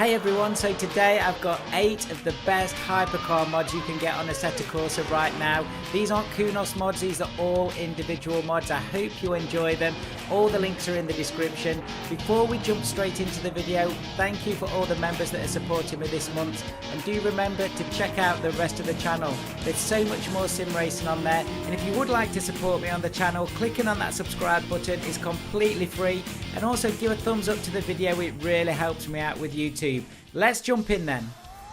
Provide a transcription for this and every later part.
Hey everyone, so today I've got 8 of the best hypercar mods you can get on Assetto Corsa right now. These aren't Kunos mods, these are all individual mods. I hope you enjoy them. All the links are in the description. Before we jump straight into the video, thank you for all the members that are supporting me this month. And do remember to check out the rest of the channel. There's so much more sim racing on there. And if you would like to support me on the channel, clicking on that subscribe button is completely free. And also give a thumbs up to the video, it really helps me out with YouTube. Let's jump in then.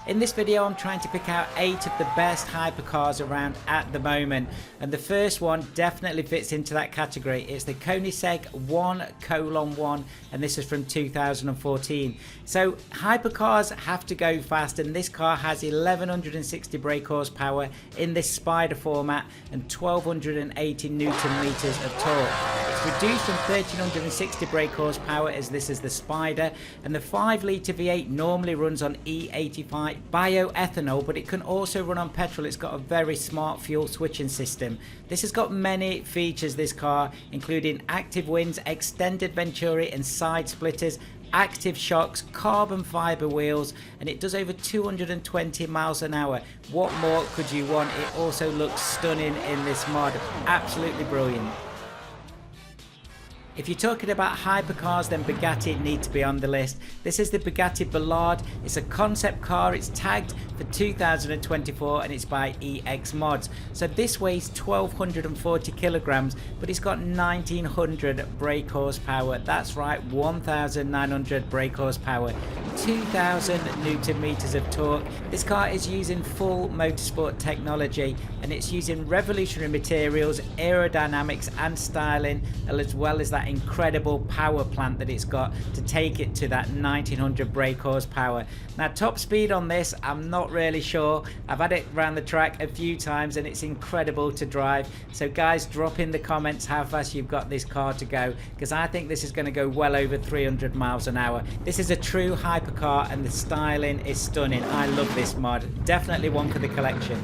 In this video I'm trying to pick out 8 of the best hypercars around at the moment, and the first one definitely fits into that category. It's the Koenigsegg 1:1, and this is from 2014. So hypercars have to go fast, and this car has 1160 brake horsepower in this spider format and 1280 newton meters of torque. It's reduced from 1360 brake horsepower as this is the spider, and the 5-litre V8 normally runs on E85 bioethanol, but it can also run on petrol. It's got a very smart fuel switching system. This has got many features, this car, including active winds, extended venturi and side splitters, active shocks, carbon fiber wheels, and it does over 220 miles an hour. What more could you want? It also looks stunning in this mod. Absolutely brilliant. If you're talking about hypercars, then Bugatti need to be on the list. This is the Bugatti Bolide. It's a concept car. It's tagged for 2024 and it's by EX Mods. So this weighs 1240 kilograms, but it's got 1900 brake horsepower. That's right, 1900 brake horsepower, 2000 newton meters of torque. This car is using full motorsport technology, and it's using revolutionary materials, aerodynamics and styling, as well as that incredible power plant that it's got to take it to that 1900 brake horsepower. Now top speed on this, I'm not really sure. I've had it around the track a few times and it's incredible to drive. So guys, drop in the comments how fast you've got this car to go, because I think this is going to go well over 300 miles an hour. This is a true hypercar and the styling is stunning. I love this mod. Definitely one for the collection.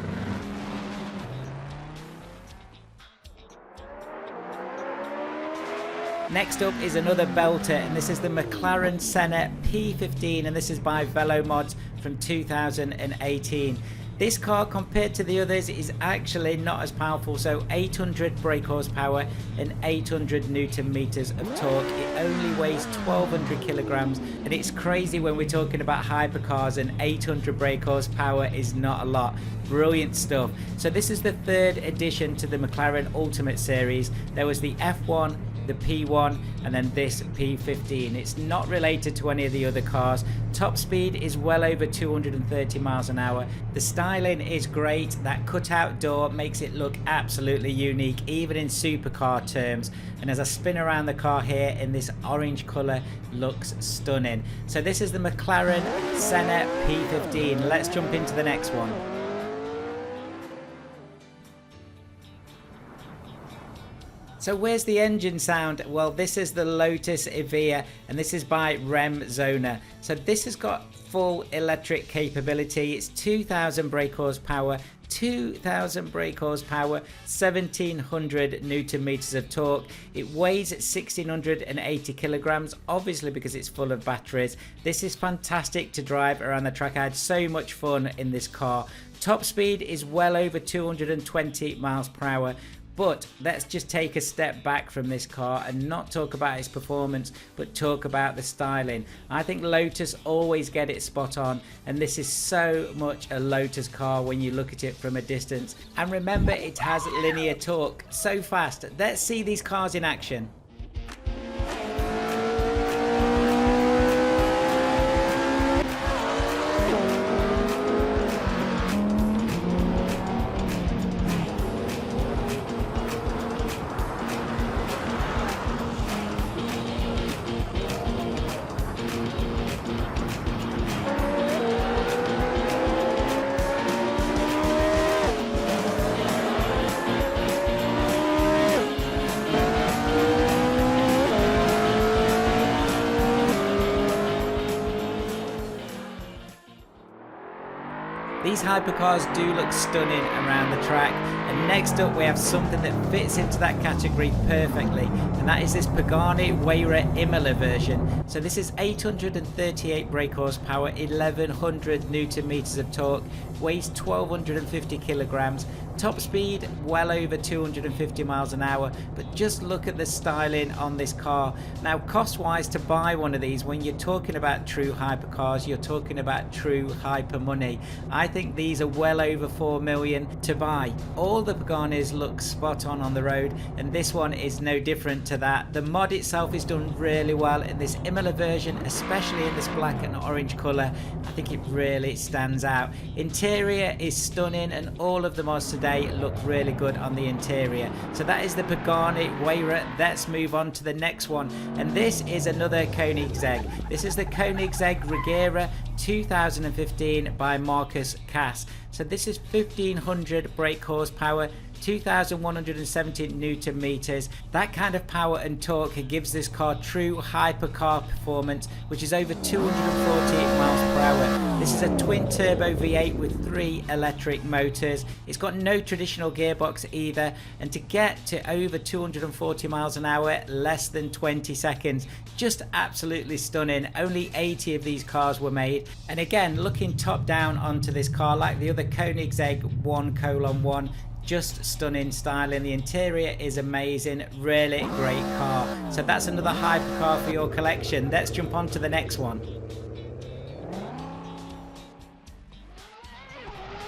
Next up is another belter, and this is the McLaren Senna P15, and this is by Velo Mods from 2018. This car, compared to the others, is actually not as powerful, so 800 brake horsepower and 800 newton meters of torque. It only weighs 1200 kilograms, and it's crazy when we're talking about hypercars, and 800 brake horsepower is not a lot. Brilliant stuff. So this is the 3rd edition to the McLaren Ultimate Series. There was the F1, the P1, and then this P15. It's not related to any of the other cars. Top speed is well over 230 miles an hour. The styling is great. That cutout door makes it look absolutely unique, even in supercar terms. And as I spin around the car here in this orange color, looks stunning. So this is the McLaren Senna P15. Let's jump into the next one. So where's the engine sound? Well, this is the Lotus Evija, and this is by Zona. So this has got full electric capability. It's 2000 brake horsepower, 2000 brake horsepower, 1700 newton meters of torque. It weighs 1680 kilograms, obviously because it's full of batteries. This is fantastic to drive around the track. I had so much fun in this car. Top speed is well over 220 miles per hour. But let's just take a step back from this car and not talk about its performance, but talk about the styling. I think Lotus always get it spot on, and this is so much a Lotus car when you look at it from a distance. And remember, it has linear torque, so fast. Let's see these cars in action. These hypercars do look stunning around the track, and next up we have something that fits into that category perfectly, and that is this Pagani Huayra Imola version. So this is 838 brake horsepower, 1100 newton meters of torque, weighs 1250 kilograms, top speed well over 250 miles an hour. But just look at the styling on this car. Now, cost wise, to buy one of these, when you're talking about true hypercars, you're talking about true hyper money. I think these are well over 4 million to buy. All the Paganis look spot on the road, and this one is no different to that. The mod itself is done really well in this Imola version, especially in this black and orange color. I think it really stands out. Interior is stunning, and all of the mods today look really good on the interior. So that is the Pagani Huayra. Let's move on to the next one, and this is another Koenigsegg. This is the Koenigsegg Regera 2015 by Marcus Cass. So this is 1500 brake horsepower, 2170 newton meters. That kind of power and torque gives this car true hypercar performance, which is over 240 miles per hour. This is a twin turbo V8 with 3 electric motors. It's got no traditional gearbox either, and to get to over 240 miles an hour, less than 20 seconds. Just absolutely stunning. Only 80 of these cars were made, and again, looking top down onto this car like the other Koenigsegg 1:1, just stunning styling. The interior is amazing, really great car. So that's another hypercar for your collection. Let's jump on to the next one.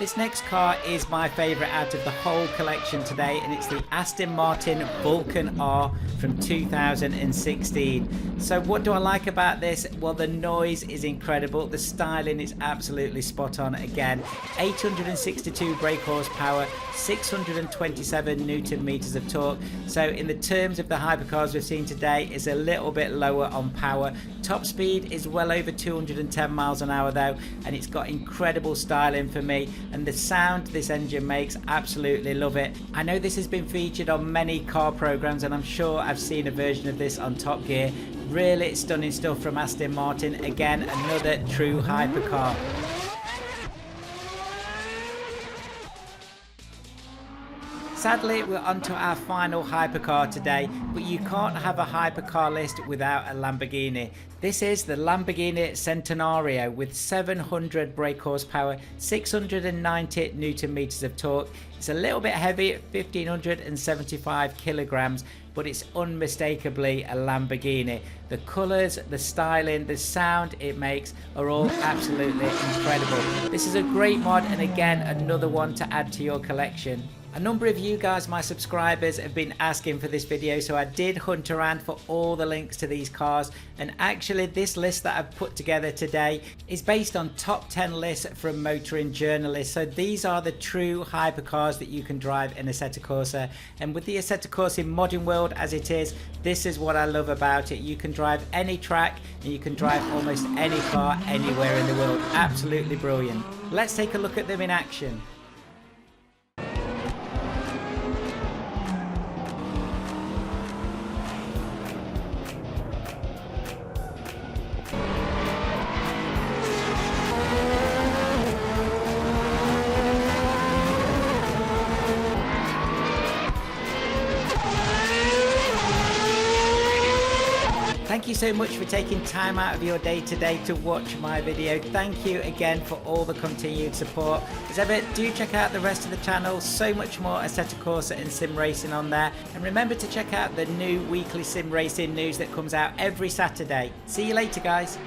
This next car is my favourite out of the whole collection today, and it's the Aston Martin Vulcan R from 2016. So what do I like about this? Well, the noise is incredible. The styling is absolutely spot on again. 862 brake horsepower, 627 newton meters of torque. So in the terms of the hypercars we've seen today, it's a little bit lower on power. Top speed is well over 210 miles an hour though, and it's got incredible styling for me. And the sound this engine makes, absolutely love it. I know this has been featured on many car programs, and I'm sure I've seen a version of this on Top Gear. Really stunning stuff from Aston Martin. Again, another true hypercar. Sadly, we're on to our final hypercar today, but you can't have a hypercar list without a Lamborghini. This is the Lamborghini Centenario with 700 brake horsepower, 690 newton meters of torque. It's a little bit heavy at 1575 kilograms, but it's unmistakably a Lamborghini. The colours, the styling, the sound it makes are all absolutely incredible. This is a great mod, and again, another one to add to your collection. A number of you guys, my subscribers, have been asking for this video, so I did hunt around for all the links to these cars, and actually this list that I've put together today is based on top 10 lists from motoring journalists. So these are the true hypercars that you can drive in Assetto Corsa, and with the Assetto Corsa modding world as it is, this is what I love about it. You can drive any track, and you can drive almost any car anywhere in the world. Absolutely brilliant. Let's take a look at them in action. Thank you so much for taking time out of your day today to watch my video. Thank you again for all the continued support. As ever, do check out the rest of the channel. So much more Assetto Corsa and sim racing on there. And remember to check out the new weekly sim racing news that comes out every Saturday. See you later, guys.